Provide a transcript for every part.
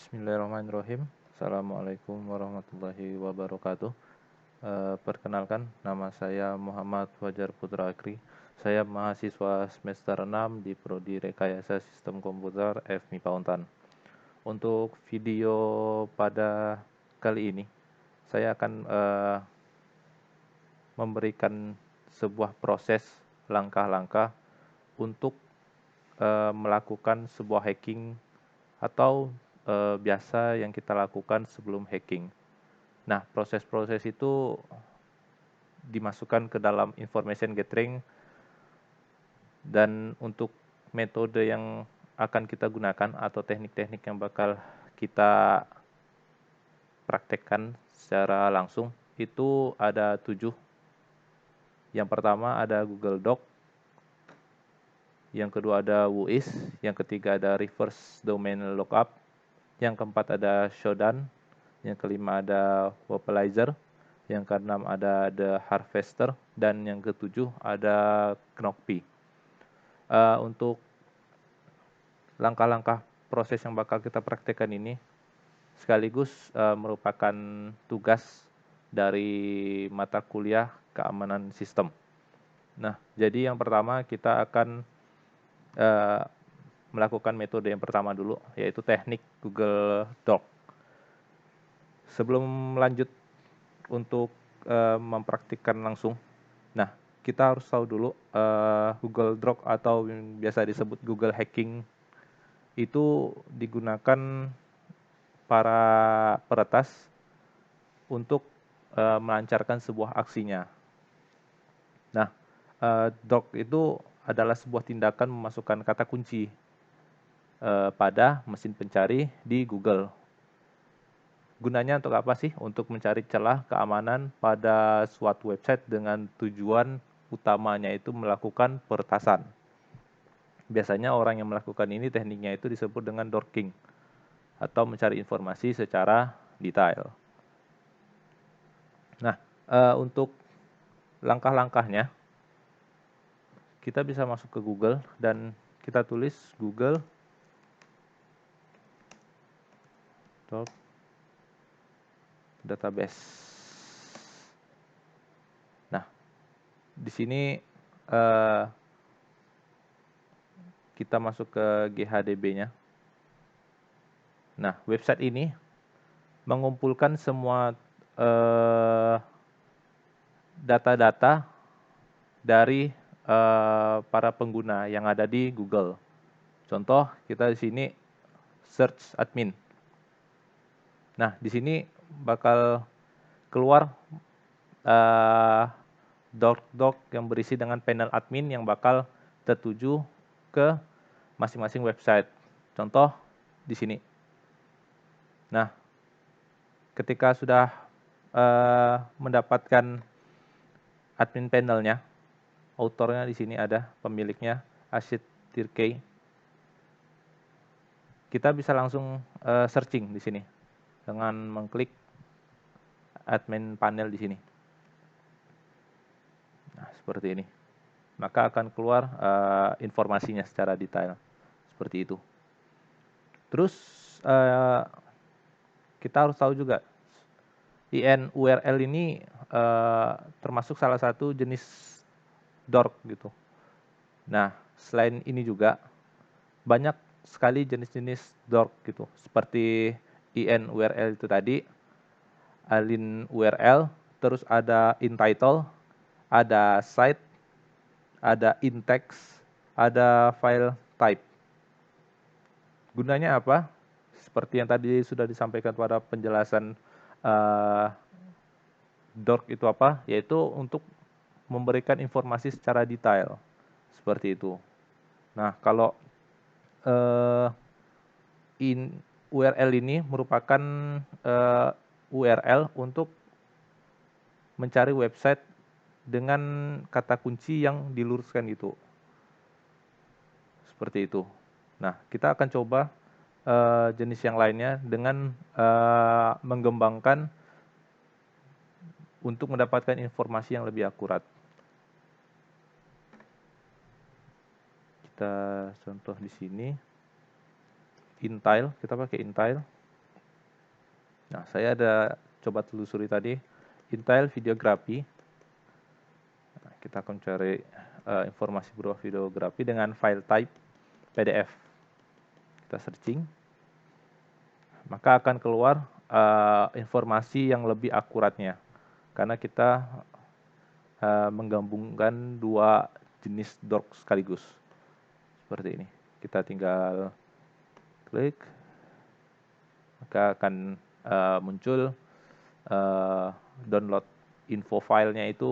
Bismillahirrahmanirrahim. Assalamualaikum warahmatullahi wabarakatuh. Perkenalkan, nama saya Muhammad Fajar Putra Akri. Saya mahasiswa semester 6 di Prodi Rekayasa Sistem Komputer FMIPA Untan. Untuk video pada kali ini, saya akan memberikan sebuah proses langkah-langkah untuk melakukan sebuah hacking atau biasa yang kita lakukan sebelum hacking. Nah, proses-proses itu dimasukkan ke dalam information gathering, dan untuk metode yang akan kita gunakan atau teknik-teknik yang bakal kita praktekkan secara langsung itu ada 7. Yang pertama ada Google Doc, yang kedua ada WHOIS, yang ketiga ada Reverse Domain Lookup, yang keempat ada Shodan, yang kelima ada Wapalizer, yang keenam ada The Harvester, dan yang ketujuh ada Knoppy. Untuk langkah-langkah proses yang bakal kita praktekkan ini sekaligus merupakan tugas dari mata kuliah keamanan sistem. Nah, jadi yang pertama kita akan melakukan metode yang pertama dulu, yaitu teknik Google Doc. Sebelum lanjut untuk mempraktikkan langsung, nah kita harus tahu dulu Google Doc atau yang biasa disebut Google Hacking itu digunakan para peretas untuk melancarkan sebuah aksinya. Nah, doc itu adalah sebuah tindakan memasukkan kata kunci pada mesin pencari di Google. Gunanya untuk apa sih? Untuk mencari celah keamanan pada suatu website dengan tujuan utamanya itu melakukan peretasan. Biasanya orang yang melakukan ini tekniknya itu disebut dengan dorking atau mencari informasi secara detail. Nah, untuk langkah-langkahnya kita bisa masuk ke Google dan kita tulis Google Doc database. Nah, di sini kita masuk ke GHDB-nya. Nah, website ini mengumpulkan semua data-data dari para pengguna yang ada di Google. Contoh, kita di sini search admin. Nah, di sini bakal keluar doc yang berisi dengan panel admin yang bakal tertuju ke masing-masing website. Contoh di sini. Nah, ketika sudah mendapatkan admin panelnya, autornya di sini ada, pemiliknya Ashit Tirkey. Kita bisa langsung searching di sini dengan mengklik admin panel di sini. Nah, seperti ini. Maka akan keluar informasinya secara detail. Seperti itu. Terus kita harus tahu juga IN URL ini termasuk salah satu jenis dork gitu. Nah, selain ini juga banyak sekali jenis-jenis dork gitu. Seperti IN URL itu tadi, alin URL, terus ada in title, ada site, ada in text, ada file type. Gunanya apa? Seperti yang tadi sudah disampaikan pada penjelasan dork itu apa? Yaitu untuk memberikan informasi secara detail. Seperti itu. Nah, kalau in URL ini merupakan URL untuk mencari website dengan kata kunci yang diluruskan gitu. Seperti itu. Nah, kita akan coba jenis yang lainnya dengan mengembangkan untuk mendapatkan informasi yang lebih akurat. Kita contoh di sini, intile, kita pakai intile. Nah, saya ada coba telusuri tadi Intel Videography. Nah, kita akan cari informasi berupa videografi dengan file type PDF. Kita searching, maka akan keluar informasi yang lebih akuratnya, karena kita menggabungkan dua jenis dock sekaligus. Seperti ini. Kita tinggal klik, maka akan muncul download info filenya itu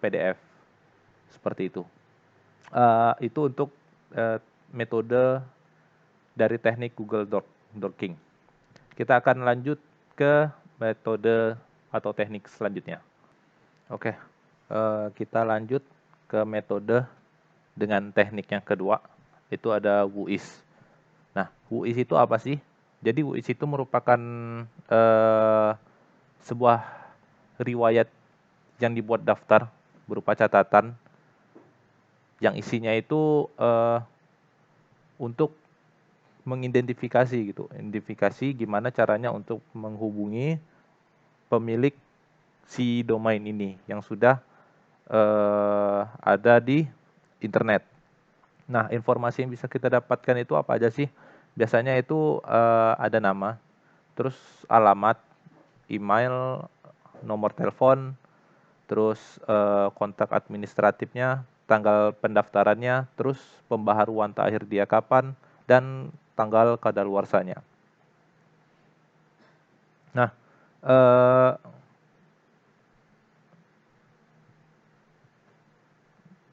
PDF. Seperti itu. Itu untuk metode dari teknik Google Docking. Kita akan lanjut ke metode atau teknik selanjutnya. Oke, kita lanjut ke metode dengan teknik yang kedua, itu ada WUIS. Nah, WUIS itu apa sih? Jadi WUIS itu merupakan sebuah riwayat yang dibuat daftar berupa catatan yang isinya itu untuk mengidentifikasi gitu, identifikasi gimana caranya untuk menghubungi pemilik si domain ini yang sudah ada di internet. Nah, informasi yang bisa kita dapatkan itu apa aja sih? Biasanya itu ada nama, terus alamat, email, nomor telepon, terus kontak administratifnya, tanggal pendaftarannya, terus pembaharuan terakhir dia kapan, dan tanggal kadaluarsanya. Nah,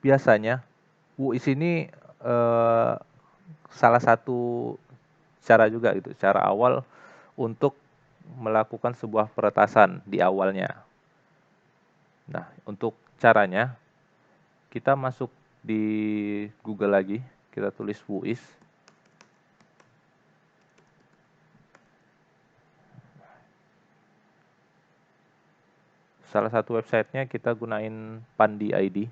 biasanya WUIS ini salah satu cara juga gitu, cara awal untuk melakukan sebuah peretasan di awalnya. Nah, untuk caranya kita masuk di Google lagi, kita tulis WUIS. Salah satu websitenya kita gunain Pandi ID.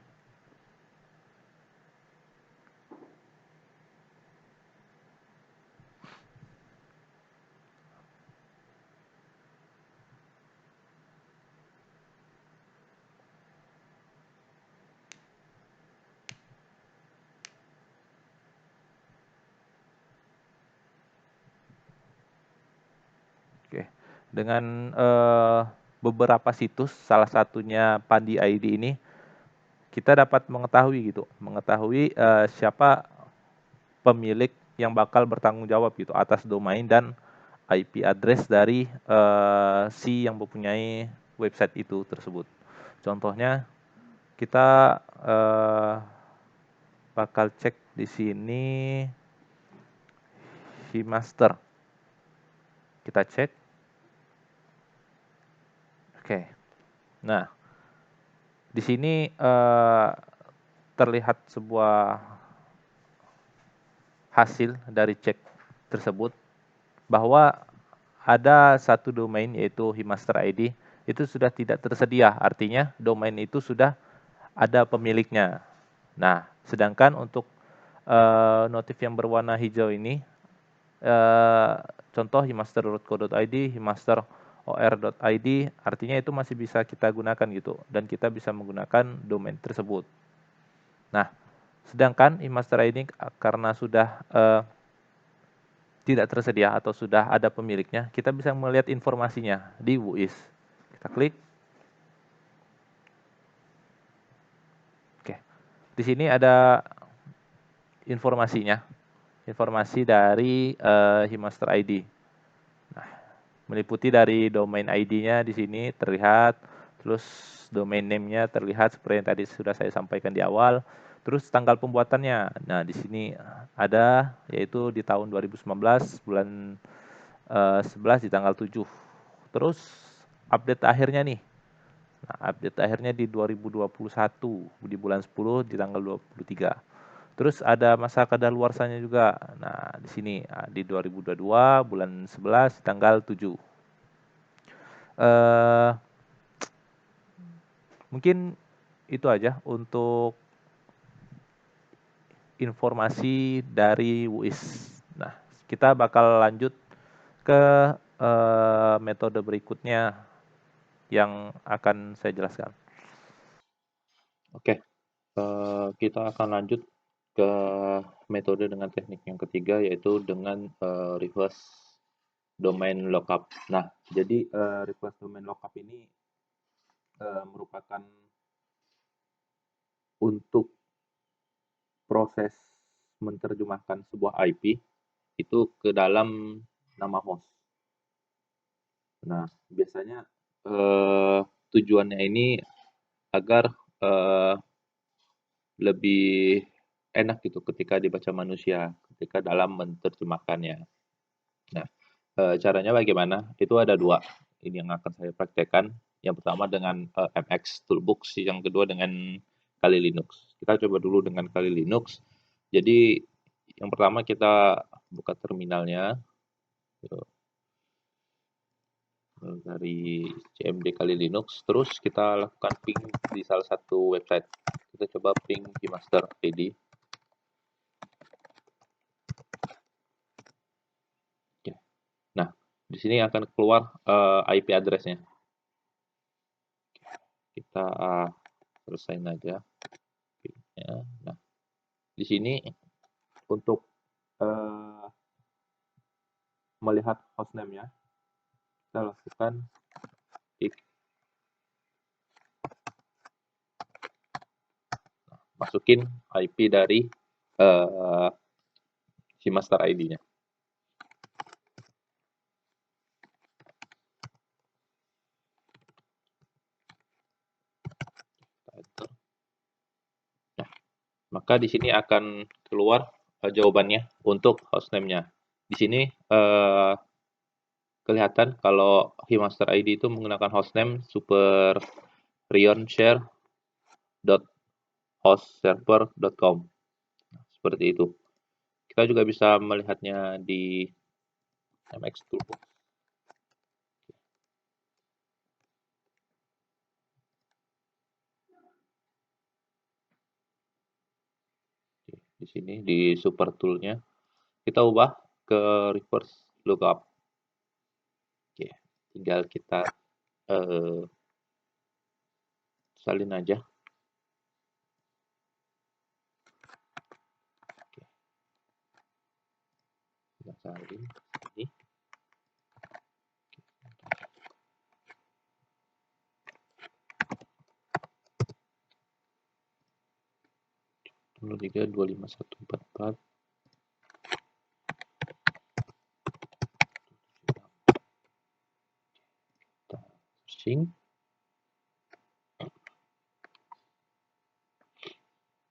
Oke, dengan beberapa situs, salah satunya Pandi ID ini, kita dapat mengetahui siapa pemilik yang bakal bertanggung jawab gitu atas domain dan IP address dari si yang mempunyai website itu tersebut. Contohnya kita bakal cek di sini Himaster. Kita cek. Oke. Nah, di sini terlihat sebuah hasil dari cek tersebut bahwa ada satu domain yaitu Himaster ID itu sudah tidak tersedia, artinya domain itu sudah ada pemiliknya. Nah, sedangkan untuk notif yang berwarna hijau ini, contoh himaster.co.id, himaster.or.id, artinya itu masih bisa kita gunakan gitu, dan kita bisa menggunakan domain tersebut. Nah, sedangkan Himaster ID karena sudah tidak tersedia atau sudah ada pemiliknya, kita bisa melihat informasinya di WUIS. Kita klik. Oke. Di sini ada informasinya. Informasi dari Himaster ID. Nah, meliputi dari domain ID-nya di sini terlihat, terus domain name-nya terlihat seperti yang tadi sudah saya sampaikan di awal. Terus tanggal pembuatannya. Nah, di sini ada yaitu di tahun 2019 bulan 11 di tanggal 7. Terus update akhirnya nih. Nah, update akhirnya di 2021 di bulan 10 di tanggal 23. Terus ada masa kadaluarsanya juga. Nah, di sini di 2022 bulan 11 di tanggal 7. Mungkin itu aja untuk informasi dari WUIS. Nah, kita bakal lanjut ke metode berikutnya yang akan saya jelaskan. Oke, kita akan lanjut ke metode dengan teknik yang ketiga, yaitu dengan reverse domain lookup. Nah, jadi reverse domain lookup ini merupakan untuk proses menerjemahkan sebuah IP itu ke dalam nama host. Nah, biasanya tujuannya ini agar lebih enak gitu ketika dibaca manusia, ketika dalam menerjemahkannya. Nah, caranya bagaimana? Itu ada dua. Ini yang akan saya praktekkan. Yang pertama dengan MX Toolbox, yang kedua dengan Kali Linux. Kita coba dulu dengan Kali Linux. Jadi yang pertama kita buka terminalnya dari CMD Kali Linux, terus kita lakukan ping di salah satu website. Kita coba ping Vmaster ID. Nah, di sini akan keluar IP address-nya. Kita selesaiin aja. Nah, di sini untuk melihat hostname-nya, kita lakukan masukin IP dari si master ID-nya. Nah, maka di sini akan keluar jawabannya untuk hostname-nya. Di sini kelihatan kalau Vmaster ID itu menggunakan hostname superrionshare.hostserver.com. Seperti itu. Kita juga bisa melihatnya di MX Toolbox. Di sini di super tool-nya kita ubah ke reverse lookup. Oke, tinggal kita salin aja. Oke. Kita salin ini. 03251444. Kita searching.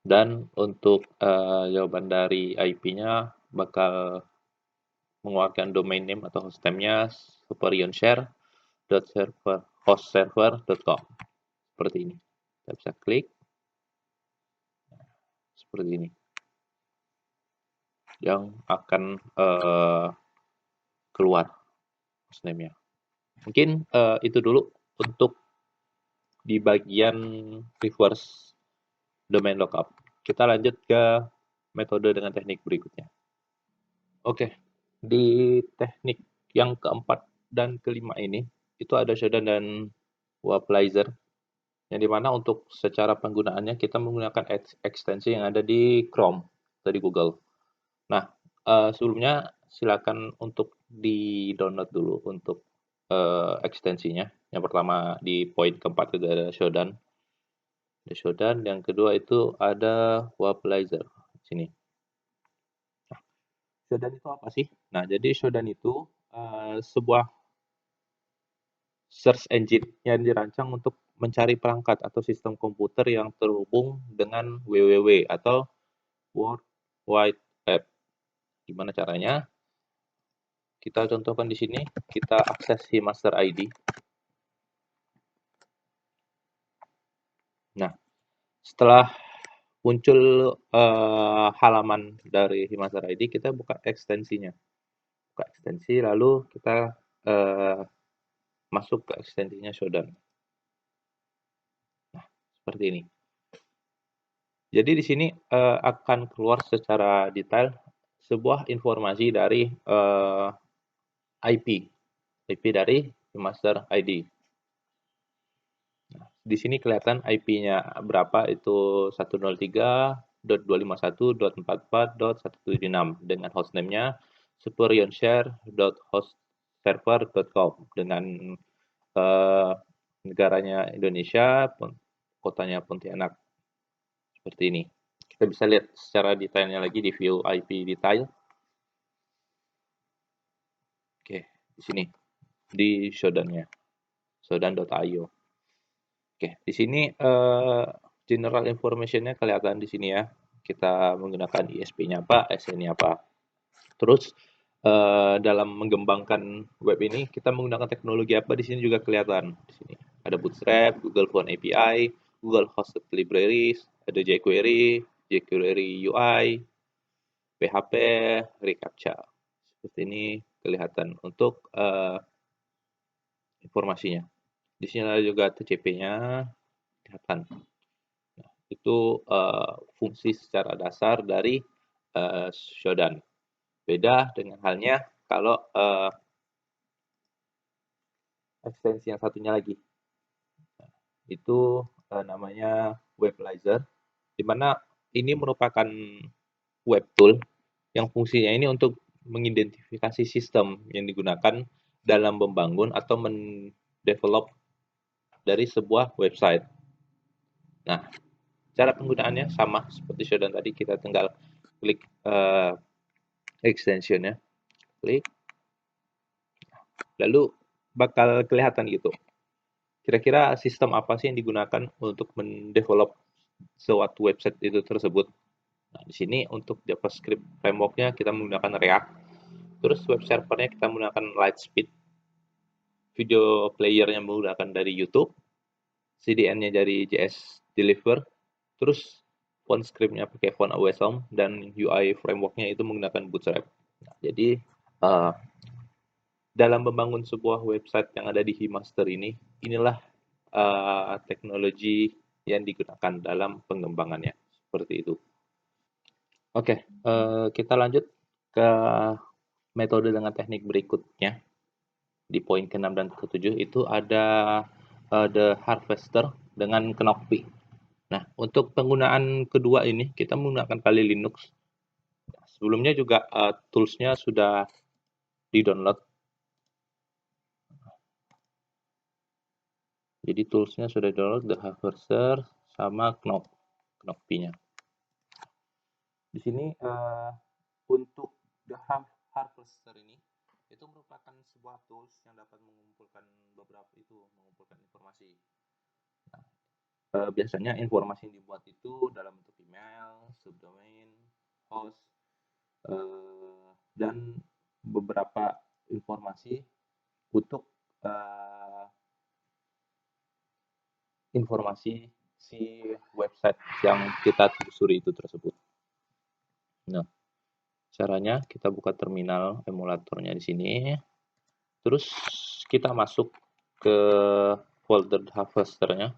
Dan untuk jawaban dari IP-nya bakal mengeluarkan domain name atau hostname-nya superionshare.hostserver.com. Seperti ini. Kita bisa klik. Seperti ini. Yang akan keluar hostname-nya. Mungkin itu dulu untuk di bagian reverse domain lookup. Kita lanjut ke metode dengan teknik berikutnya. Oke, di teknik yang keempat dan kelima ini, itu ada showdown dan wapalizer, yang dimana untuk secara penggunaannya kita menggunakan ekstensi yang ada di Chrome atau di Google. Nah, sebelumnya silakan untuk di-download dulu untuk ekstensinya. Yang pertama di poin keempat itu ada showdown. Ada showdown, yang kedua itu ada wapalizer. Sini. Nah, showdown itu apa sih? Nah, jadi showdown itu sebuah search engine yang dirancang untuk mencari perangkat atau sistem komputer yang terhubung dengan www atau World Wide Web. Gimana caranya? Kita contohkan di sini, kita akses si master ID. Nah, setelah muncul halaman dari master ID, kita buka ekstensinya. Buka ekstensi, lalu kita masuk ke ekstensinya showdown. Nah, seperti ini. Jadi di sini akan keluar secara detail sebuah informasi dari IP. IP dari master ID. Nah, di sini kelihatan IP-nya berapa, itu 103.251.44.176 dengan hostname-nya superionshare.hostserver.com dengan eh, negaranya Indonesia, kotanya Pontianak. Seperti ini. Kita bisa lihat secara detailnya lagi di view IP detail. Oke, di sini di Shodan-nya, shodan.io. Oke, di sini general information-nya kelihatan di sini ya. Kita menggunakan ISP-nya apa, SN-nya apa. Terus dalam mengembangkan web ini kita menggunakan teknologi apa, di sini juga kelihatan. Di sini ada Bootstrap, Google Phone API, Google Hosted Libraries, ada jQuery, jQuery UI, PHP, reCAPTCHA. Seperti ini kelihatan untuk informasinya. Di sini ada juga TCP-nya, kelihatan. Nah, itu fungsi secara dasar dari Shodan. Beda dengan halnya kalau ekstensi yang satunya lagi. Nah, itu namanya Weblyzer, di mana ini merupakan web tool yang fungsinya ini untuk mengidentifikasi sistem yang digunakan dalam membangun atau mendevelop dari sebuah website. Nah, cara penggunaannya sama seperti Shodan tadi, kita tinggal klik extensionnya, klik, lalu bakal kelihatan gitu. Kira-kira sistem apa sih yang digunakan untuk mendevelop suatu website itu tersebut. Nah, di sini untuk JavaScript framework-nya kita menggunakan React. Terus web servernya kita menggunakan Lightspeed. Video player-nya menggunakan dari YouTube. CDN-nya dari JS Deliver. Terus font script-nya pakai font Awesome dan UI framework-nya itu menggunakan Bootstrap. Nah, jadi dalam membangun sebuah website yang ada di Hemaster ini, inilah teknologi yang digunakan dalam pengembangannya. Seperti itu. Oke, kita lanjut ke metode dengan teknik berikutnya. Di poin ke-6 dan ke-7 itu ada the harvester dengan Knoppy. Nah, untuk penggunaan kedua ini kita menggunakan Kali Linux. Sebelumnya juga tools-nya sudah di-download. Jadi tools-nya sudah di-download, the harvester sama Knoppy-nya. Di sini untuk the harvester ini itu merupakan sebuah tools yang dapat mengumpulkan informasi. Nah, biasanya informasi yang dibuat itu dalam bentuk email, subdomain, host, dan beberapa informasi untuk informasi si website yang kita telusuri itu tersebut. Nah, caranya kita buka terminal emulatornya di sini. Terus kita masuk ke folder harvesternya.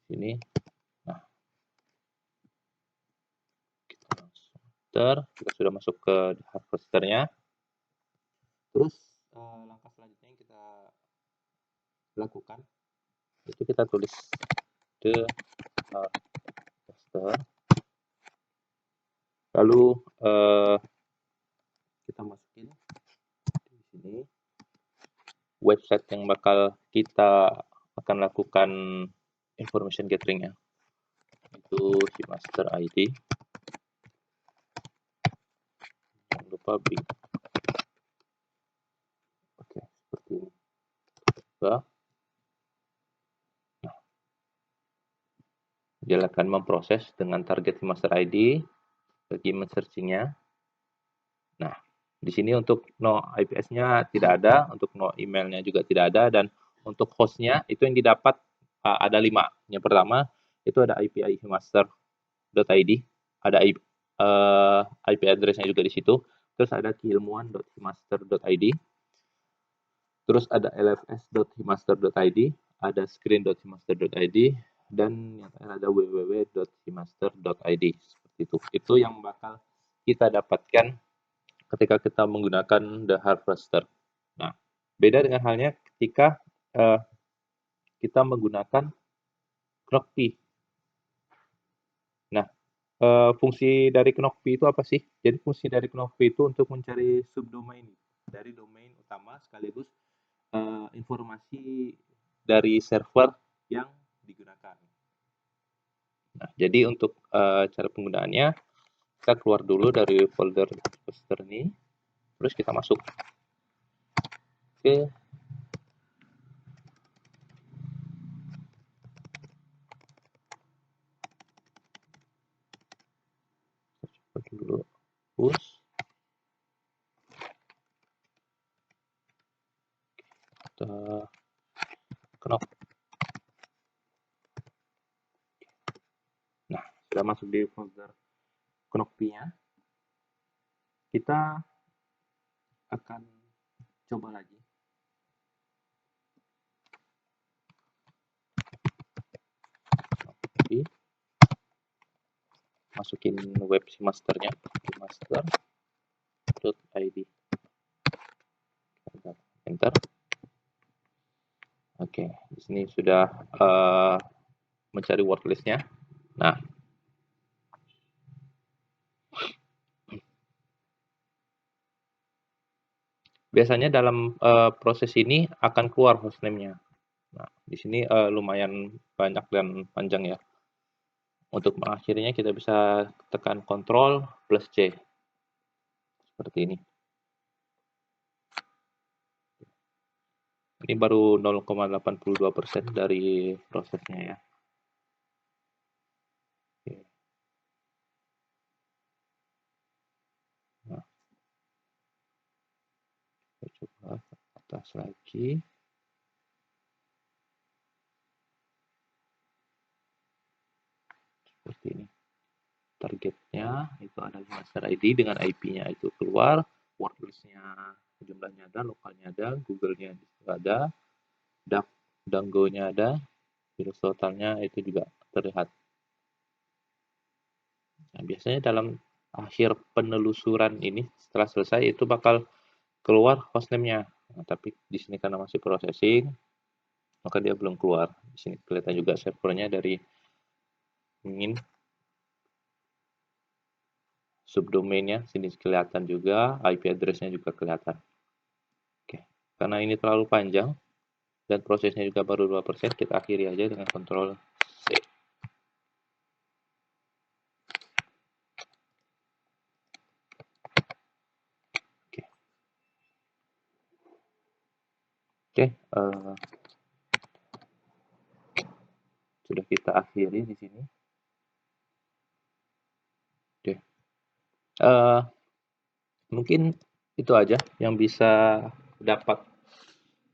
Sini. Nah, kita sudah masuk ke harvesternya. Terus langkah selanjutnya yang kita lakukan itu kita tulis the harvester. Lalu kita masukin di sini website yang bakal kita akan lakukan information gathering-nya, itu Hemaster ID. Jangan lupa big. Oke, seperti ini. Nah, dia akan memproses dengan target Hemaster ID bagi men-searching-nya. Nah, di sini untuk no IPS-nya tidak ada, untuk no email-nya juga tidak ada, dan untuk host-nya itu yang didapat ada 5. Yang pertama itu ada API hemaster.id, ada IP address-nya juga di situ. Terus ada keilmuan.hemaster.id. Terus ada lfs.hemaster.id, ada screen.hemaster.id, dan yang terakhir ada www.hemaster.id. Seperti itu. Itu yang bakal kita dapatkan ketika kita menggunakan the harvester. Beda dengan halnya ketika kita menggunakan Knockpi. Nah, fungsi dari Knockpi itu apa sih? Jadi fungsi dari Knockpi itu untuk mencari subdomain dari domain utama sekaligus informasi dari server yang digunakan. Nah, jadi untuk cara penggunaannya, kita keluar dulu dari folder repository ini, terus kita masuk ke dulu push knock. Nah, sudah masuk di folder Knockpi-nya. Kita akan coba lagi. Knockpi. Masukin web masternya, master.id. Enter. Oke, di sini sudah mencari word list-nya. Nah, biasanya dalam proses ini akan keluar hostname-nya. Nah, di sini lumayan banyak dan panjang ya. Untuk mengakhirinya kita bisa tekan Ctrl plus C. Seperti ini. Ini baru 0,82% dari prosesnya ya. Oke. Nah, kita coba ke atas lagi. Seperti ini. Targetnya itu ada master ID dengan IP-nya itu keluar, word list-nya jumlahnya ada, lokalnya ada, Google-nya ada, Dango-nya ada, virus totalnya itu juga terlihat. Nah, biasanya dalam akhir penelusuran ini setelah selesai itu bakal keluar hostname-nya. Nah, tapi di sini karena masih processing, maka dia belum keluar. Di sini kelihatan juga servernya dari ingin subdomainnya sini kelihatan juga, IP address-nya juga kelihatan. Oke, karena ini terlalu panjang dan prosesnya juga baru 2%, kita akhiri aja dengan Ctrl C. Oke, sudah kita akhiri di sini. Oke, mungkin itu aja yang bisa dapat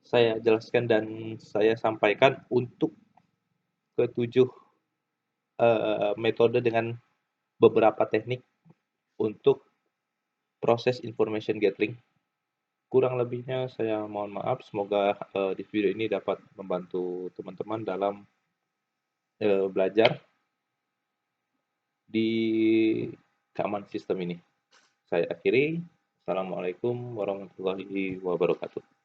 saya jelaskan dan saya sampaikan untuk ketujuh metode dengan beberapa teknik untuk proses information gathering. Kurang lebihnya saya mohon maaf, semoga di video ini dapat membantu teman-teman dalam belajar di keamanan sistem ini. Saya akhiri. Assalamualaikum warahmatullahi wabarakatuh.